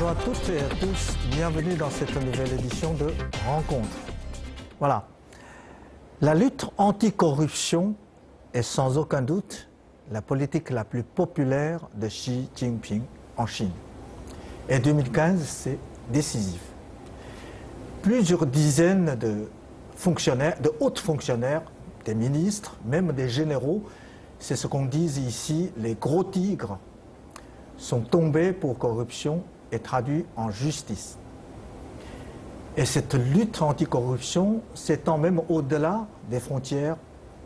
Bonjour à toutes et à tous, bienvenue dans cette nouvelle édition de Rencontre. Voilà, la lutte anticorruption est sans aucun doute la politique la plus populaire de Xi Jinping en Chine. Et 2015, c'est décisif. Plusieurs dizaines de fonctionnaires, de hauts fonctionnaires, des ministres, même des généraux, c'est ce qu'on dit ici, les gros tigres, sont tombés pour corruption et traduits en justice. Et cette lutte anticorruption s'étend même au-delà des frontières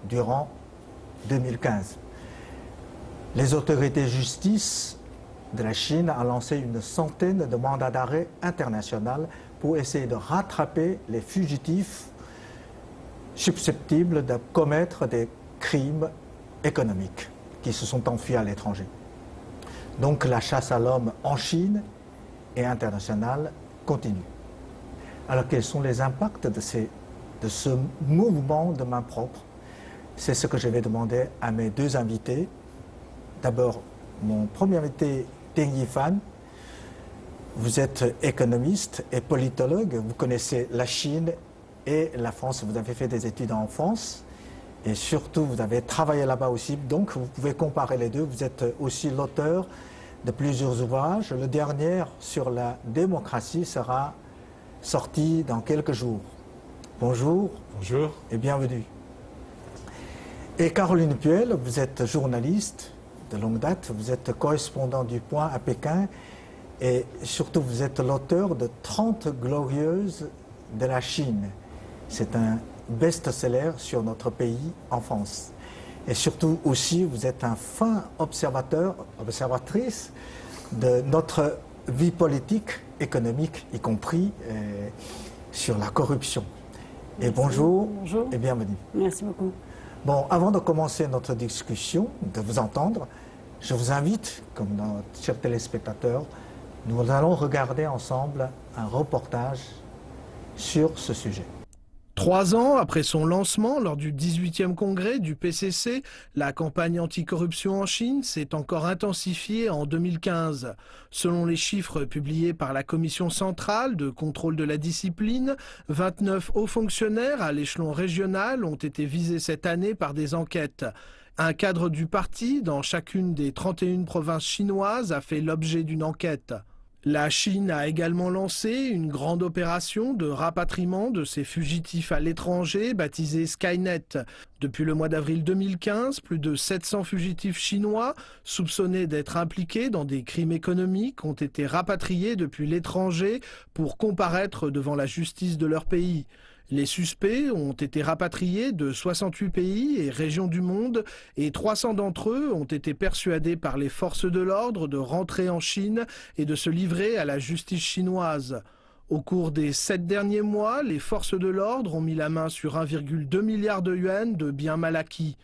durant 2015. Les autorités de justice de la Chine ont lancé une centaine de mandats d'arrêt international pour essayer de rattraper les fugitifs susceptibles de commettre des crimes économiques qui se sont enfuis à l'étranger. Donc la chasse à l'homme en Chine et internationale continue. Alors quels sont les impacts de ce mouvement de main propre? C'est ce que je vais demander à mes deux invités. D'abord, mon premier invité, Ding Yifan. Vous êtes économiste et politologue. Vous connaissez la Chine et la France. Vous avez fait des études en France. Et surtout, vous avez travaillé là-bas aussi. Donc, vous pouvez comparer les deux. Vous êtes aussi l'auteur de plusieurs ouvrages. Le dernier sur la démocratie sera sorti dans quelques jours. Bonjour. Bonjour. Et bienvenue. Et Caroline Puel, vous êtes journaliste de longue date. Vous êtes correspondant du Point à Pékin. Et surtout, vous êtes l'auteur de 30 glorieuses de la Chine. C'est un best-seller sur notre pays en France. Et surtout aussi, vous êtes un fin observatrice de notre vie politique, économique, y compris sur la corruption. Et bonjour, et bienvenue. Merci beaucoup. Bon, avant de commencer notre discussion, de vous entendre, je vous invite, comme nos chers téléspectateurs, nous allons regarder ensemble un reportage sur ce sujet. 3 ans après son lancement lors du 18e congrès du PCC, la campagne anticorruption en Chine s'est encore intensifiée en 2015. Selon les chiffres publiés par la Commission centrale de contrôle de la discipline, 29 hauts fonctionnaires à l'échelon régional ont été visés cette année par des enquêtes. Un cadre du parti dans chacune des 31 provinces chinoises a fait l'objet d'une enquête. La Chine a également lancé une grande opération de rapatriement de ses fugitifs à l'étranger, baptisée Skynet. Depuis le mois d'avril 2015, plus de 700 fugitifs chinois, soupçonnés d'être impliqués dans des crimes économiques, ont été rapatriés depuis l'étranger pour comparaître devant la justice de leur pays. Les suspects ont été rapatriés de 68 pays et régions du monde et 300 d'entre eux ont été persuadés par les forces de l'ordre de rentrer en Chine et de se livrer à la justice chinoise. Au cours des 7 derniers mois, les forces de l'ordre ont mis la main sur 1,2 milliard de yuans de biens mal acquis.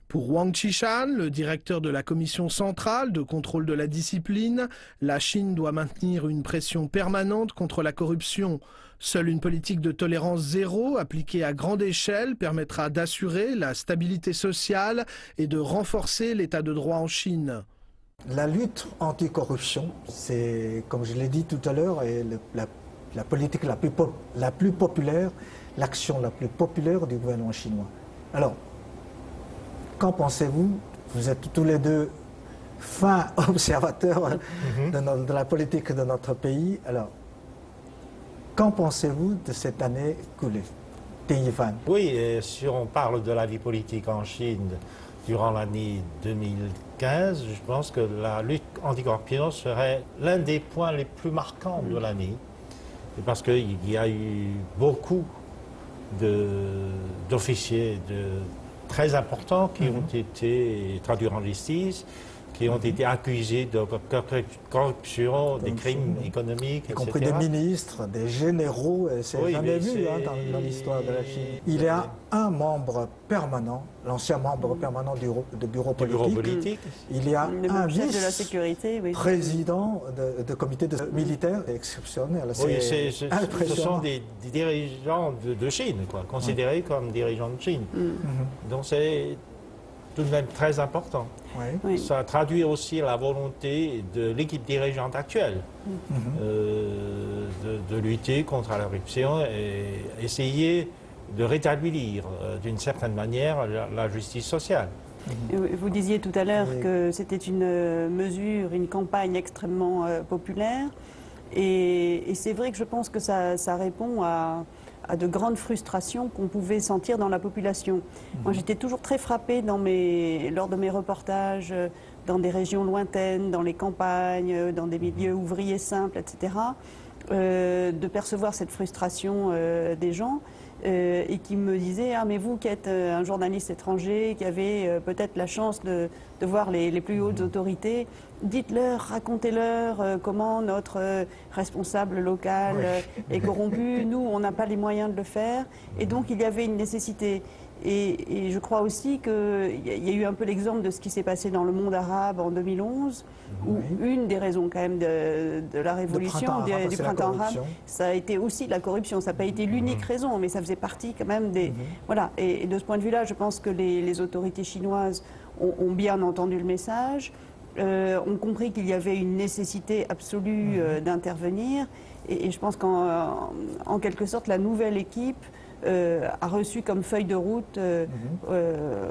Pour Wang Qishan, le directeur de la Commission centrale de contrôle de la discipline, la Chine doit maintenir une pression permanente contre la corruption. Seule une politique de tolérance zéro appliquée à grande échelle permettra d'assurer la stabilité sociale et de renforcer l'état de droit en Chine. La lutte anticorruption, c'est, comme je l'ai dit tout à l'heure, la politique la plus populaire, l'action la plus populaire du gouvernement chinois. Alors, qu'en pensez-vous? Vous êtes tous les deux fins observateurs de la politique de notre pays. Alors, qu'en pensez-vous de cette année coulée? Ding Yifan. Oui, si on parle de la vie politique en Chine durant l'année 2015, je pense que la lutte anticorruption serait l'un des points les plus marquants de l'année. Parce qu'il y a eu beaucoup d'officiers très importants qui ont été traduits en justice, qui ont été accusés de corruption, des crimes économiques, y compris des ministres, des généraux, c'est jamais vu dans l'histoire de la Chine. Il y a un membre permanent, l'ancien membre permanent du bureau politique. Il y a un vice-président de comité militaire exceptionnel. Oui, ce sont des dirigeants de Chine, quoi, considérés comme dirigeants de Chine. Donc c'est tout de même très important. Oui. Oui. Ça traduit aussi la volonté de l'équipe dirigeante actuelle de lutter contre la corruption et essayer de rétablir d'une certaine manière la justice sociale. Vous disiez tout à l'heure que c'était une mesure, une campagne extrêmement populaire. Et c'est vrai que je pense que ça répond à de grandes frustrations qu'on pouvait sentir dans la population. Moi, j'étais toujours très frappée lors de mes reportages dans des régions lointaines, dans les campagnes, dans des milieux ouvriers simples, etc., de percevoir cette frustration des gens. Et qui me disait « Ah, mais vous qui êtes un journaliste étranger, qui avez peut-être la chance de voir les plus hautes autorités, dites-leur, racontez-leur comment notre responsable local est corrompu. Nous, on n'a pas les moyens de le faire. » Et donc, il y avait une nécessité. Et je crois aussi qu'il y a eu un peu l'exemple de ce qui s'est passé dans le monde arabe en 2011, où une des raisons quand même de la révolution, du printemps arabe, ça a été aussi la corruption. Ça n'a pas été l'unique raison, mais ça faisait partie quand même des... Voilà. Et de ce point de vue-là, je pense que les autorités chinoises ont bien entendu le message, ont compris qu'il y avait une nécessité absolue d'intervenir. Et je pense qu'en quelque sorte, la nouvelle équipe a reçu comme feuille de route,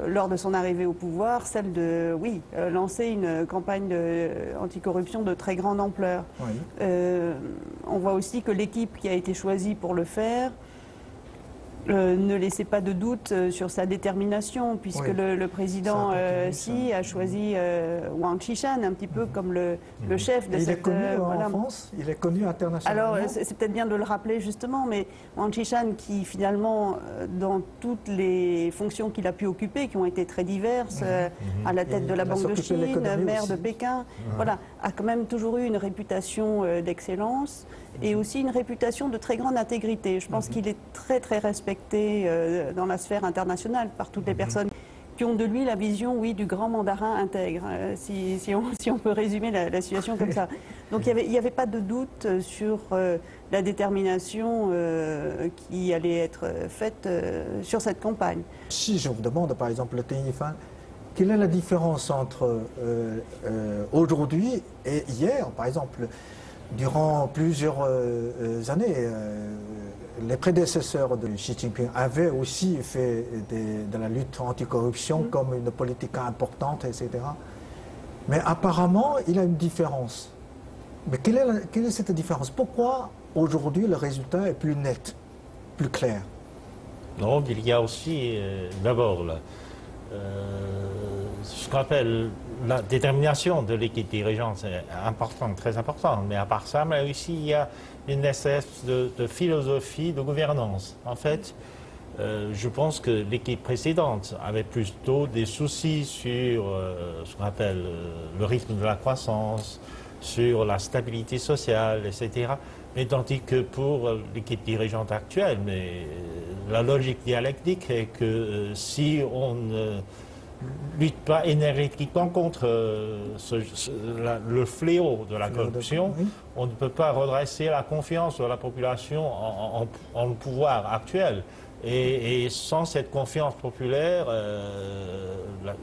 lors de son arrivée au pouvoir, celle de, lancer une campagne anticorruption de très grande ampleur. On voit aussi que l'équipe qui a été choisie pour le faire ne laissait pas de doute sur sa détermination, puisque le président Xi a choisi Wang Qishan un petit peu comme le chef de cette... Il est connu en France, il est connu internationalement. Alors c'est peut-être bien de le rappeler justement, mais Wang Qishan qui finalement, dans toutes les fonctions qu'il a pu occuper, qui ont été très diverses, à la tête de la Banque de Chine, maire aussi. De Pékin, voilà, a quand même toujours eu une réputation d'excellence et aussi une réputation de très grande intégrité. Je pense qu'il est très très respecté dans la sphère internationale par toutes les personnes qui ont de lui la vision, du grand mandarin intègre, si on peut résumer la situation comme ça. Donc il n'y avait pas de doute sur la détermination qui allait être faite sur cette campagne. Si je vous demande, par exemple, le Deng Yifan, quelle est la différence entre aujourd'hui et hier, par exemple? Durant plusieurs années, les prédécesseurs de Xi Jinping avaient aussi fait de la lutte anticorruption comme une politique importante, etc. Mais apparemment, il y a une différence. Mais quelle est cette différence? Pourquoi aujourd'hui le résultat est plus net, plus clair? Donc il y a aussi d'abord ce qu'on appelle la détermination de l'équipe dirigeante, c'est important, très important. Mais à part ça, mais aussi il y a une espèce de philosophie de gouvernance. En fait, je pense que l'équipe précédente avait plutôt des soucis sur ce qu'on appelle le rythme de la croissance, sur la stabilité sociale, etc. Mais tandis que pour l'équipe dirigeante actuelle, la logique dialectique est que si on ne lutte pas énergiquement contre le fléau de la corruption, on ne peut pas redresser la confiance de la population en le pouvoir actuel. Et sans cette confiance populaire,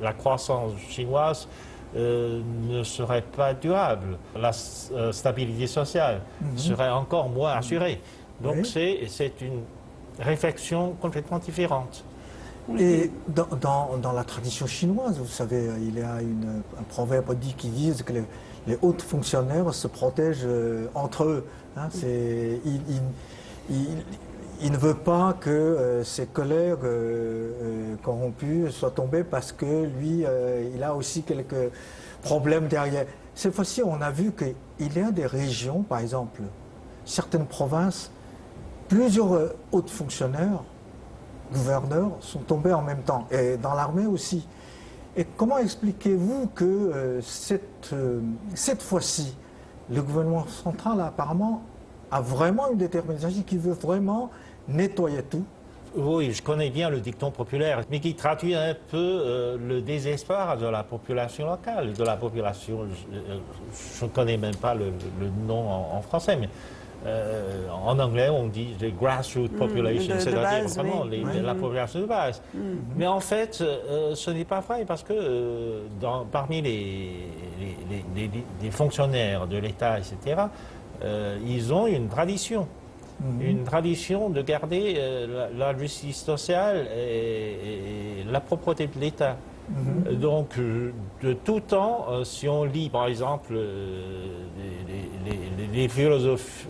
la croissance chinoise ne serait pas durable. La stabilité sociale serait encore moins assurée. Donc c'est une réflexion complètement différente. Et dans la tradition chinoise, vous savez, il y a un proverbe qui dit que les hauts fonctionnaires se protègent entre eux. Hein, il ne veut pas que ses collègues corrompus soient tombés parce que lui, il a aussi quelques problèmes derrière. Cette fois-ci, on a vu qu'il y a des régions, par exemple, certaines provinces, plusieurs hauts fonctionnaires, gouverneurs sont tombés en même temps, et dans l'armée aussi. Et comment expliquez-vous que cette fois-ci, le gouvernement central apparemment a vraiment une détermination qui veut vraiment nettoyer tout? Oui, je connais bien le dicton populaire, mais qui traduit un peu le désespoir de la population locale, de la population, je ne connais même pas le nom en français, mais En anglais, on dit the grassroots population, c'est-à-dire vraiment la population de base. Mais en fait, ce n'est pas vrai parce que parmi les fonctionnaires de l'État, etc., ils ont une tradition. Une tradition de garder la justice sociale et la propreté de l'État. Donc, de tout temps, si on lit, par exemple, les philosophes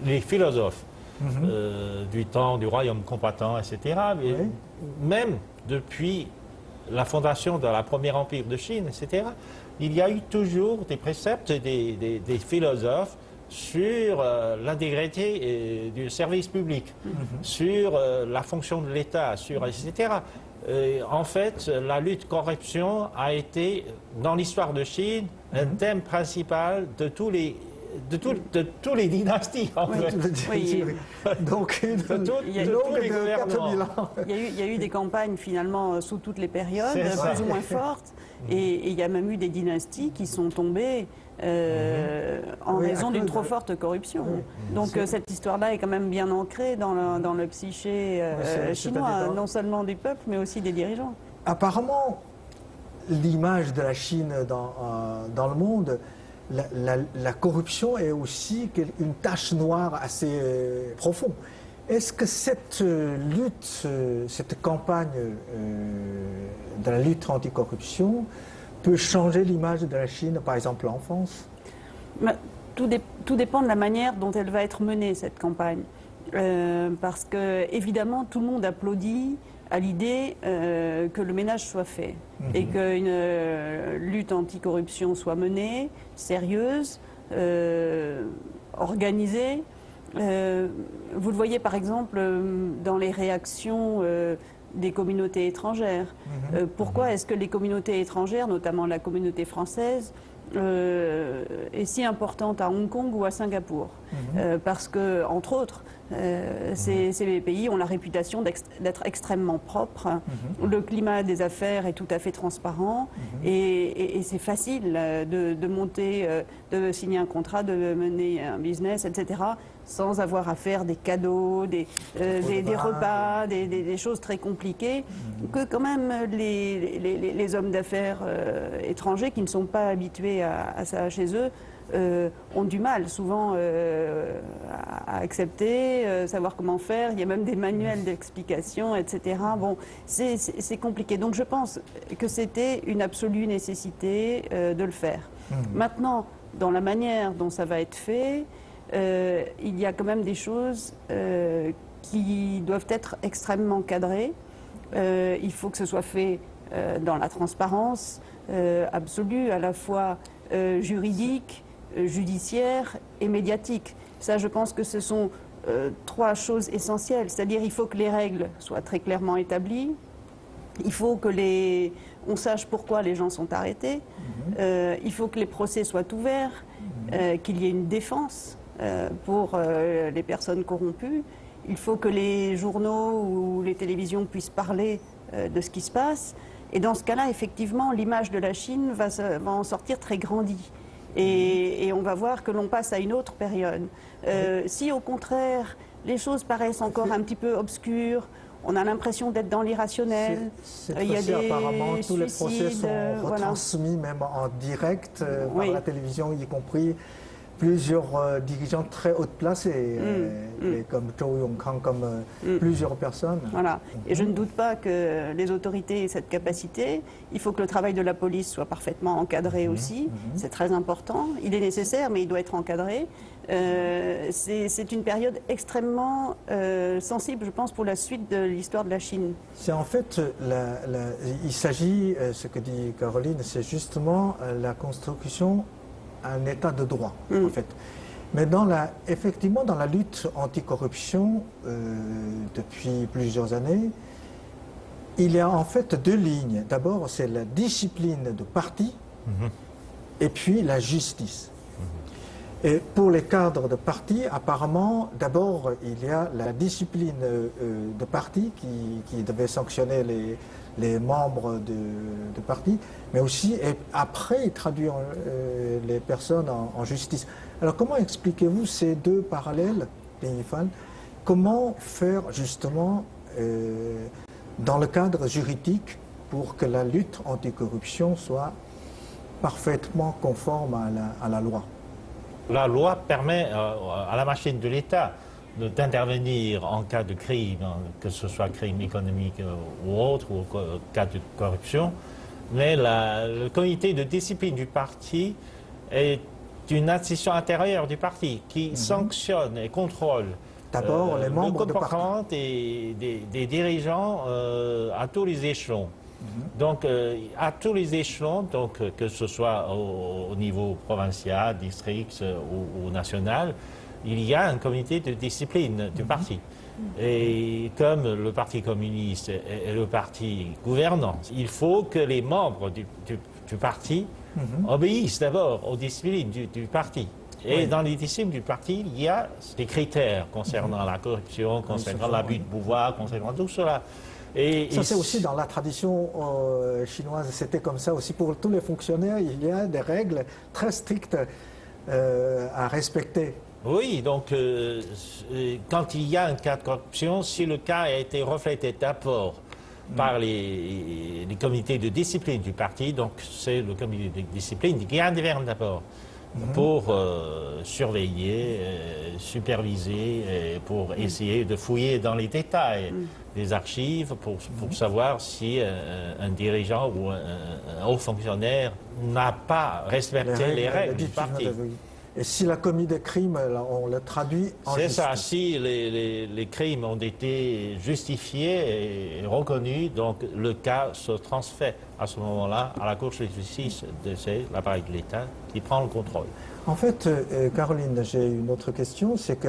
du temps du royaume combattant, etc., même depuis la fondation de la Premier Empire de Chine, etc., il y a eu toujours des préceptes des philosophes sur l'intégrité du service public, sur la fonction de l'État, etc. En fait, la lutte corruption a été, dans l'histoire de Chine, un thème principal de tous les dynasties. En fait. Oui. Donc, il y a eu des campagnes finalement sous toutes les périodes, plus ou moins fortes, et il y a même eu des dynasties qui sont tombées en raison d'une trop forte corruption. Donc cette histoire-là est quand même bien ancrée dans le psyché chinois, non seulement du peuple, mais aussi des dirigeants. Apparemment, l'image de la Chine dans le monde, la corruption est aussi une tache noire assez profonde. Est-ce que cette lutte, cette campagne de la lutte anticorruption peut changer l'image de la Chine, par exemple en France? Tout dépend de la manière dont elle va être menée, cette campagne. Parce que, évidemment, tout le monde applaudit à l'idée que le ménage soit fait et qu'une lutte anticorruption soit menée, sérieuse, organisée. Vous le voyez par exemple dans les réactions des communautés étrangères. Pourquoi est-ce que les communautés étrangères, notamment la communauté française, est si importante à Hong Kong ou à Singapour? Parce que, entre autres, ces pays ont la réputation d'être extrêmement propres. Le climat des affaires est tout à fait transparent et c'est facile de monter, de signer un contrat, de mener un business, etc., sans avoir à faire des cadeaux, des repas, des choses très compliquées, que quand même les hommes d'affaires étrangers qui ne sont pas habitués à ça chez eux ont du mal souvent à accepter, savoir comment faire. Il y a même des manuels d'explication, etc. Bon, c'est compliqué. Donc je pense que c'était une absolue nécessité de le faire. Maintenant, dans la manière dont ça va être fait, il y a quand même des choses qui doivent être extrêmement cadrées. Il faut que ce soit fait dans la transparence absolue, à la fois juridique, judiciaire et médiatique. Ça, je pense que ce sont trois choses essentielles. C'est-à-dire il faut que les règles soient très clairement établies. Il faut que on sache pourquoi les gens sont arrêtés. Il faut que les procès soient ouverts, qu'il y ait une défense pour les personnes corrompues. Il faut que les journaux ou les télévisions puissent parler de ce qui se passe. Et dans ce cas-là, effectivement, l'image de la Chine va en sortir très grandie. Et on va voir que l'on passe à une autre période. Si au contraire, les choses paraissent encore un petit peu obscures, on a l'impression d'être dans l'irrationnel. Il y a apparemment, tous les procès sont retransmis même en direct par la télévision, y compris plusieurs dirigeants très haut placés, comme Zhou Yongkang, comme plusieurs personnes. Voilà. Et je ne doute pas que les autorités aient cette capacité. Il faut que le travail de la police soit parfaitement encadré aussi. C'est très important. Il est nécessaire, mais il doit être encadré. C'est une période extrêmement sensible, je pense, pour la suite de l'histoire de la Chine. C'est en fait, il s'agit, ce que dit Caroline, c'est justement la construction un état de droit, en fait. Mais effectivement, dans la lutte anticorruption, depuis plusieurs années, il y a en fait deux lignes. D'abord, c'est la discipline de parti, et puis la justice. Et pour les cadres de parti, apparemment, d'abord, il y a la discipline de parti qui devait sanctionner les membres de parti, mais aussi, et après, traduire les personnes en justice. Alors, comment expliquez-vous ces deux parallèles Pignifal, comment faire justement dans le cadre juridique pour que la lutte anticorruption soit parfaitement conforme à la loi? La loi permet à la machine de l'État d'intervenir en cas de crime, que ce soit crime économique ou autre, ou cas de corruption. Mais le comité de discipline du parti est une institution intérieure du parti qui sanctionne et contrôle d'abord les membres le comportement des dirigeants à tous les échelons. Donc, à tous les échelons, donc, que ce soit au niveau provincial, district ou national, il y a un comité de discipline du parti. Et comme le Parti communiste est le parti gouvernant, il faut que les membres du parti obéissent d'abord aux disciplines du parti. Et dans les disciplines du parti, il y a des critères concernant la corruption, concernant l'abus de pouvoir, concernant tout cela. Et ça, c'est aussi dans la tradition chinoise, c'était comme ça aussi pour tous les fonctionnaires, il y a des règles très strictes à respecter. Oui, donc quand il y a un cas de corruption, si le cas a été reflété d'abord par les comités de discipline du parti, donc c'est le comité de discipline qui intervient d'abord pour surveiller, superviser, pour essayer de fouiller dans les détails des archives pour savoir si un dirigeant ou un haut fonctionnaire n'a pas respecté les règles du parti. Et s'il a commis des crimes, on le traduit en justice. C'est ça, si les crimes ont été justifiés et reconnus, donc le cas se transfère à ce moment-là à la Cour de justice, c'est l'appareil de l'État qui prend le contrôle. En fait, Caroline, j'ai une autre question, c'est que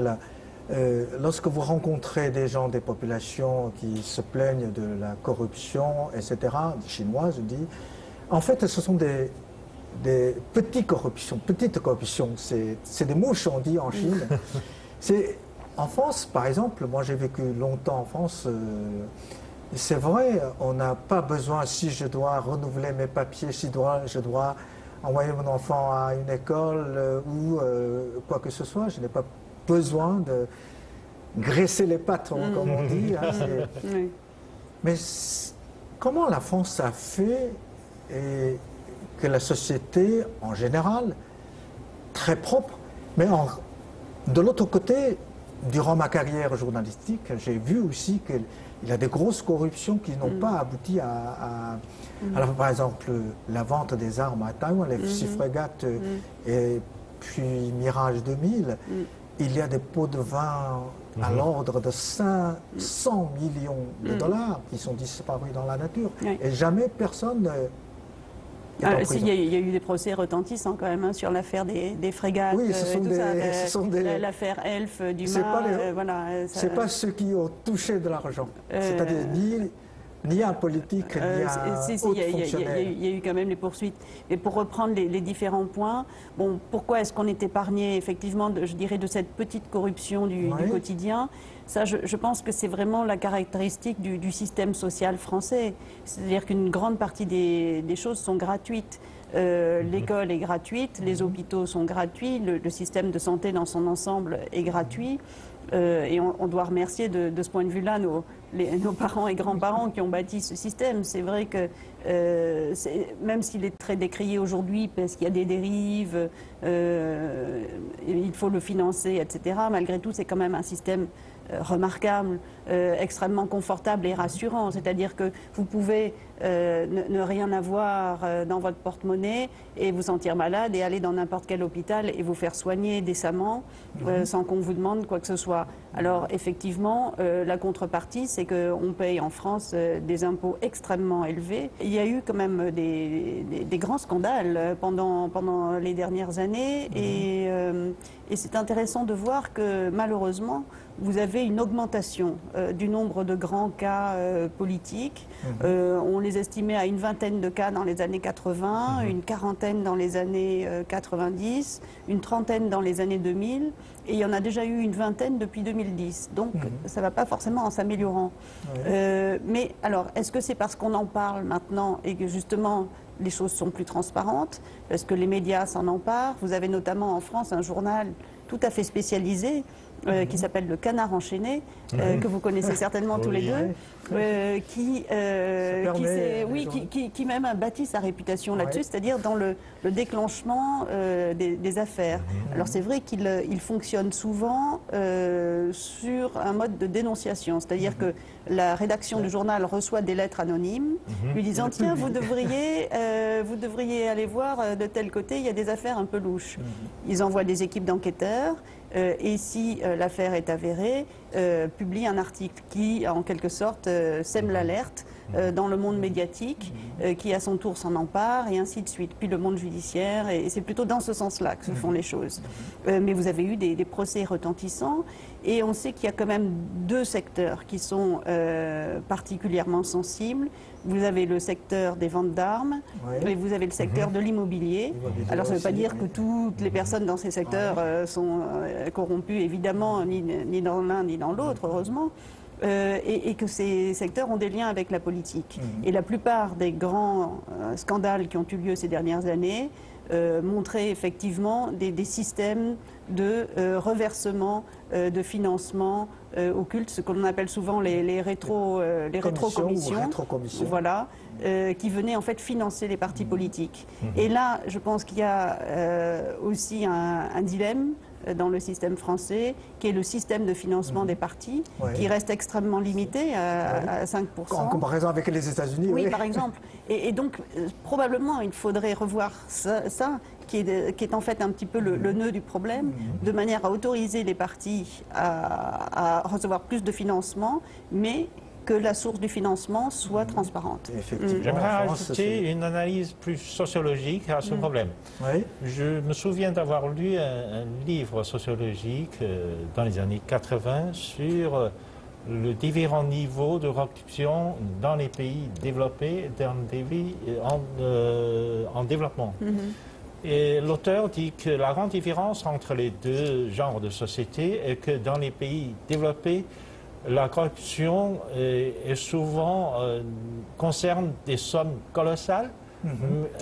lorsque vous rencontrez des gens, des populations qui se plaignent de la corruption, etc., des Chinois, je dis, en fait, ce sont des petites corruptions, c'est des mouches, on dit en Chine. En France, par exemple, moi j'ai vécu longtemps en France, c'est vrai, on n'a pas besoin, si je dois renouveler mes papiers, si je dois envoyer mon enfant à une école ou quoi que ce soit, je n'ai pas besoin de graisser les pattes, comme on dit. Hein, mais comment la France a fait que la société, en général, très propre, mais de l'autre côté, durant ma carrière journalistique, j'ai vu aussi qu'il y a des grosses corruptions qui n'ont pas abouti alors, par exemple, la vente des armes à Taïwan, les 6 frégates et puis Mirage 2000, il y a des pots de vin à l'ordre de 500 millions de dollars qui sont disparus dans la nature. Et jamais personne... Il y a eu des procès retentissants quand même sur l'affaire des frégates. Oui, ce sont l'affaire Elf, Dumas. C'est pas ceux qui ont touché de l'argent. C'est-à-dire ni un politique, ni un autre fonctionnaire. Il y a eu quand même les poursuites. Et pour reprendre les différents points, bon, pourquoi est-ce qu'on est épargné effectivement, je dirais, de cette petite corruption du quotidien? Ça, je pense que c'est vraiment la caractéristique du système social français. C'est-à-dire qu'une grande partie des choses sont gratuites. L'école est gratuite, les hôpitaux sont gratuits, le système de santé dans son ensemble est gratuit. Et on doit remercier de ce point de vue-là nos parents et grands-parents qui ont bâti ce système. C'est vrai que même s'il est très décrié aujourd'hui parce qu'il y a des dérives, il faut le financer, etc., malgré tout, c'est quand même un système remarquable, extrêmement confortable et rassurant. C'est-à-dire que vous pouvez ne rien avoir dans votre porte-monnaie et vous sentir malade et aller dans n'importe quel hôpital et vous faire soigner décemment sans qu'on vous demande quoi que ce soit. Alors effectivement, la contrepartie, c'est qu'on paye en France des impôts extrêmement élevés. Il y a eu quand même des grands scandales pendant les dernières années et c'est intéressant de voir que malheureusement, vous avez une augmentation du nombre de grands cas politiques. On les estimait à une vingtaine de cas dans les années 80, une quarantaine dans les années 90, une trentaine dans les années 2000, et il y en a déjà eu une vingtaine depuis 2010. Donc ça ne va pas forcément en s'améliorant. Mais alors, est-ce que c'est parce qu'on en parle maintenant et que justement les choses sont plus transparentes, parce que les médias s'en emparent? Vous avez notamment en France un journal tout à fait spécialisé qui s'appelle le Canard enchaîné, que vous connaissez certainement tous les deux, qui même a bâti sa réputation là-dessus, c'est-à-dire dans le déclenchement des affaires. Alors c'est vrai qu'il fonctionne souvent sur un mode de dénonciation, c'est-à-dire que la rédaction du journal reçoit des lettres anonymes lui disant « Tiens, vous devriez aller voir de tel côté, il y a des affaires un peu louches ». Ils envoient des équipes d'enquêteurs et si l'affaire est avérée, publie un article qui, en quelque sorte, sème l'alerte dans le monde médiatique, qui à son tour s'en empare, et ainsi de suite. Puis le monde judiciaire, et c'est plutôt dans ce sens-là que se font les choses. Mais vous avez eu des procès retentissants, et on sait qu'il y a quand même deux secteurs qui sont particulièrement sensibles. Vous avez le secteur des ventes d'armes, et vous avez le secteur de l'immobilier. Alors ça ne veut pas dire que toutes les personnes dans ces secteurs sont corrompues, évidemment, ni dans l'un ni dans l'autre, heureusement. Et que ces secteurs ont des liens avec la politique. Et la plupart des grands scandales qui ont eu lieu ces dernières années montraient effectivement des systèmes de reversement, de financement occulte, ce qu'on appelle souvent les rétrocommissions, voilà, qui venaient en fait financer les partis politiques. Et là, je pense qu'il y a aussi un dilemme dans le système français, qui est le système de financement des partis, qui reste extrêmement limité à 5%. En comparaison avec les États-Unis. Oui, par exemple. Et donc, probablement, il faudrait revoir ça qui est en fait un petit peu le nœud du problème, de manière à autoriser les partis à recevoir plus de financement, mais que la source du financement soit transparente. J'aimerais ajouter une analyse plus sociologique à ce problème. Je me souviens d'avoir lu un livre sociologique dans les années 80 sur le différent niveau de corruption dans les pays développés, dans des pays en développement. Et l'auteur dit que la grande différence entre les deux genres de sociétés est que dans les pays développés, la corruption est souvent concerne des sommes colossales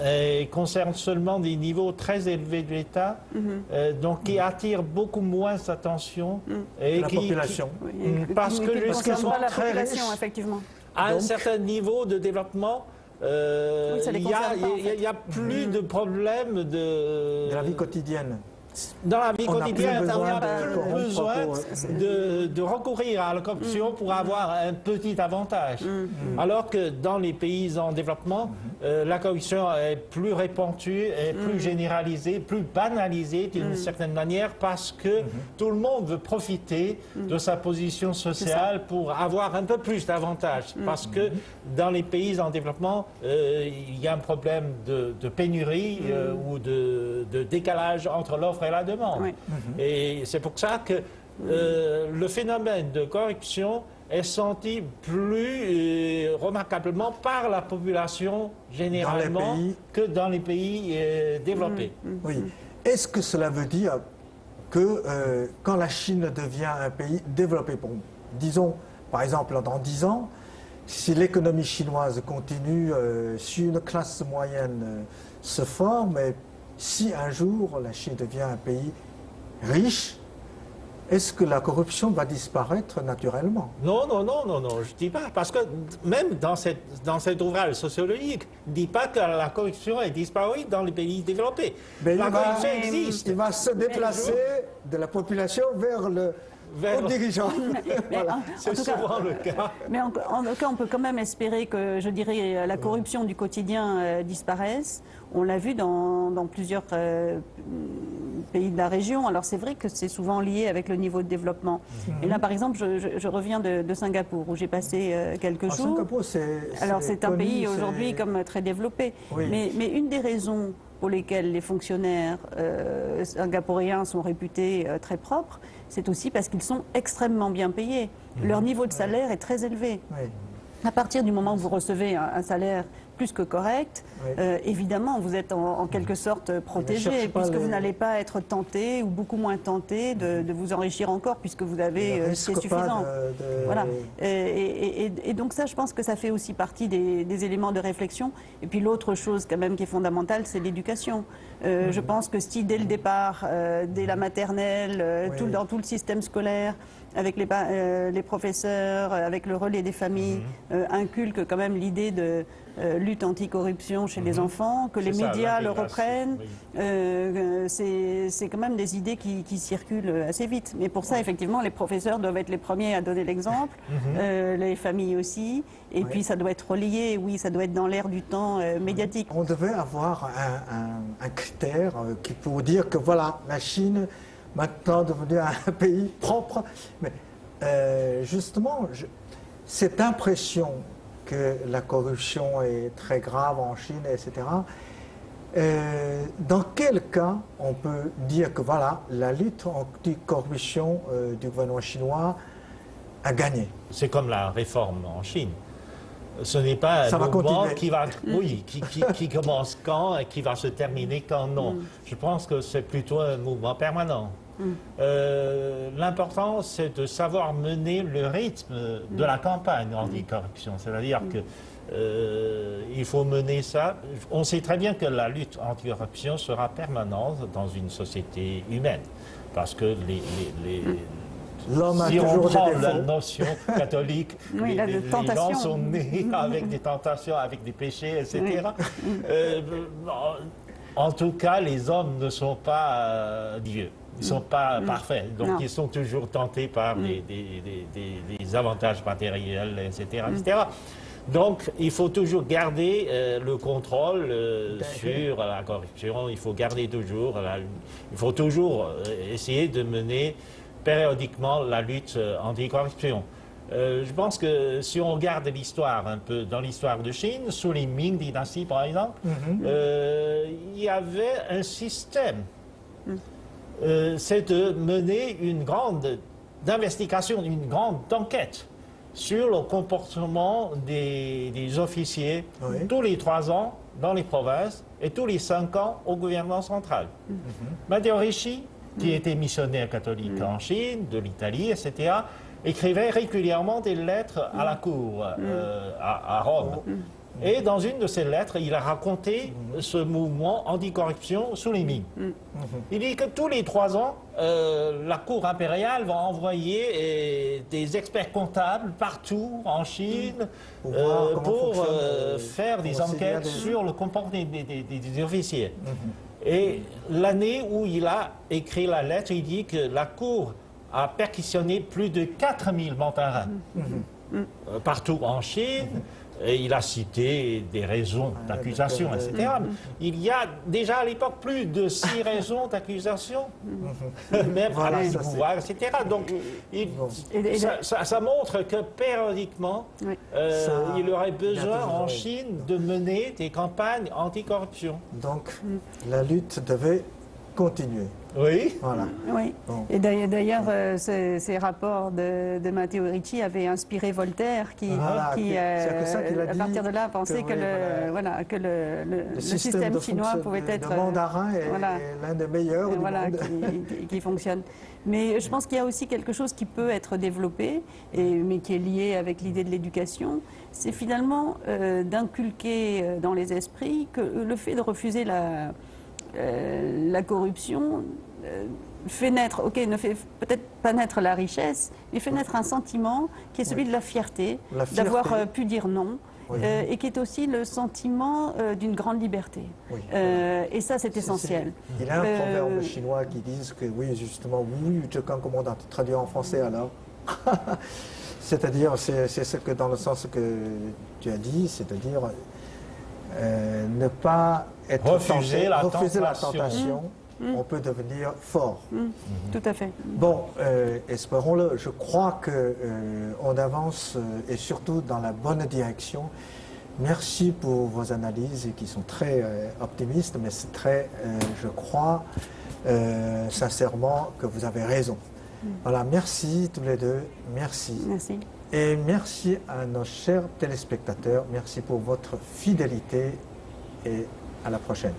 et concerne seulement des niveaux très élevés de l'État, donc qui attirent beaucoup moins d'attention et la population. Parce que justement très riche, effectivement. À un certain niveau de développement, il n'y a plus de problème de la vie quotidienne. Dans la vie quotidienne, on a plus besoin de recourir à la corruption pour avoir un petit avantage. Alors que dans les pays en développement, la corruption est plus répandue, est plus généralisée, plus banalisée d'une certaine manière parce que tout le monde veut profiter de sa position sociale pour avoir un peu plus d'avantages. Parce que dans les pays en développement, il y a un problème de pénurie ou de décalage entre l'offre et la demande. Et c'est pour ça que le phénomène de corruption est senti plus remarquablement par la population généralement que dans les pays développés. Oui. Est-ce que cela veut dire que quand la Chine devient un pays développé, bon, disons par exemple dans 10 ans, si l'économie chinoise continue, si une classe moyenne se forme, si un jour la Chine devient un pays riche, est-ce que la corruption va disparaître naturellement? Non, je ne dis pas. Parce que même dans cet ouvrage sociologique, il ne dit pas que la corruption est disparue dans les pays développés. Mais la corruption existe. Il va se déplacer de la population vers le dirigeant. Voilà. C'est souvent le cas. Mais en tout cas, on peut quand même espérer que, je dirais, la corruption du quotidien disparaisse. On l'a vu dans plusieurs pays de la région. Alors c'est vrai que c'est souvent lié avec le niveau de développement. Et là, par exemple, je reviens de Singapour, où j'ai passé quelques jours. Singapour, c'est un pays aujourd'hui comme très développé. Mais une des raisons pour lesquelles les fonctionnaires singapouriens sont réputés très propres, c'est aussi parce qu'ils sont extrêmement bien payés. Leur niveau de salaire est très élevé. À partir du moment où vous recevez un salaire plus que correcte, Oui. évidemment, vous êtes en quelque sorte protégé, puisque vous n'allez pas être tenté, ou beaucoup moins tenté, de vous enrichir encore, puisque vous avez ce qui est suffisant. Voilà. Et donc ça, je pense que ça fait aussi partie des éléments de réflexion. Et puis l'autre chose quand même qui est fondamentale, c'est l'éducation. Je pense que si dès le départ, dès la maternelle, dans tout le système scolaire, avec les professeurs, avec le relais des familles, inculquent quand même l'idée de lutte anticorruption chez les enfants, que les médias le reprennent. C'est quand même des idées qui circulent assez vite. Mais pour ça, effectivement, les professeurs doivent être les premiers à donner l'exemple, les familles aussi. Et puis ça doit être relié, oui, ça doit être dans l'air du temps médiatique. On devait avoir un critère qui pour dire que voilà, la Chine maintenant devenu un pays propre. Mais justement, cette impression que la corruption est très grave en Chine, etc., dans quel cas on peut dire que voilà, la lutte anti-corruption du gouvernement chinois a gagné? C'est comme la réforme en Chine. Ce n'est pas un mouvement qui commence quand et qui va se terminer quand, non. Je pense que c'est plutôt un mouvement permanent. L'important, c'est de savoir mener le rythme de la campagne anticorruption. C'est-à-dire qu'il faut mener ça. On sait très bien que la lutte anticorruption sera permanente dans une société humaine. Parce que si on prend la notion catholique, les gens sont nés avec des tentations, avec des péchés, etc. En tout cas, les hommes ne sont pas Dieu. Ils ne sont pas parfaits. Donc, ils sont toujours tentés par des avantages matériels, etc., etc. Donc, il faut toujours garder le contrôle sur la corruption. Il faut garder toujours, il faut toujours essayer de mener périodiquement la lutte anticorruption. Je pense que si on regarde l'histoire un peu, dans l'histoire de Chine, sous les Ming dynasties par exemple, il y avait un système. C'est de mener une grande investigation, une grande enquête sur le comportement des officiers tous les 3 ans dans les provinces et tous les 5 ans au gouvernement central. Matteo Ricci, qui était missionnaire catholique en Chine, de l'Italie, etc., écrivait régulièrement des lettres à la cour, à Rome. Et dans une de ces lettres, il a raconté ce mouvement anticorruption sous les Ming. Il dit que tous les 3 ans, la cour impériale va envoyer des experts comptables partout en Chine pour faire des enquêtes sur le comportement des officiers. Et l'année où il a écrit la lettre, il dit que la cour a perquisitionné plus de 4000 mandarins partout en Chine. Et il a cité des raisons d'accusation, etc. Il y a déjà à l'époque plus de 6 raisons d'accusation, même à la pouvoir, etc. Donc, ça montre que périodiquement, il aurait besoin en Chine de mener des campagnes anticorruption. Donc, la lutte devait continuer. Oui. Voilà. Oui. Bon. Et d'ailleurs, ces rapports de Matteo Ricci avaient inspiré Voltaire, qui à partir de là, pensait que le système chinois pouvait être le mandarin est l'un des meilleurs du monde. qui fonctionne. Mais je pense qu'il y a aussi quelque chose qui peut être développé, mais qui est lié avec l'idée de l'éducation. C'est finalement d'inculquer dans les esprits que le fait de refuser la corruption fait naître, ne fait peut-être pas naître la richesse, mais fait naître un sentiment qui est celui de la fierté. D'avoir pu dire non, et qui est aussi le sentiment d'une grande liberté. Et ça, c'est essentiel. Il y a un proverbe chinois qui dit que, oui, justement, oui, comment on a traduit en français alors c'est-à-dire, c'est ce que dans le sens que tu as dit, c'est-à-dire ne pas être refuser la tentation. On peut devenir fort. Tout à fait. Bon, espérons-le. Je crois qu'on avance et surtout dans la bonne direction. Merci pour vos analyses qui sont très optimistes, mais c'est très, je crois sincèrement que vous avez raison. Voilà, merci tous les deux. Merci. Merci. Et merci à nos chers téléspectateurs. Merci pour votre fidélité et à la prochaine.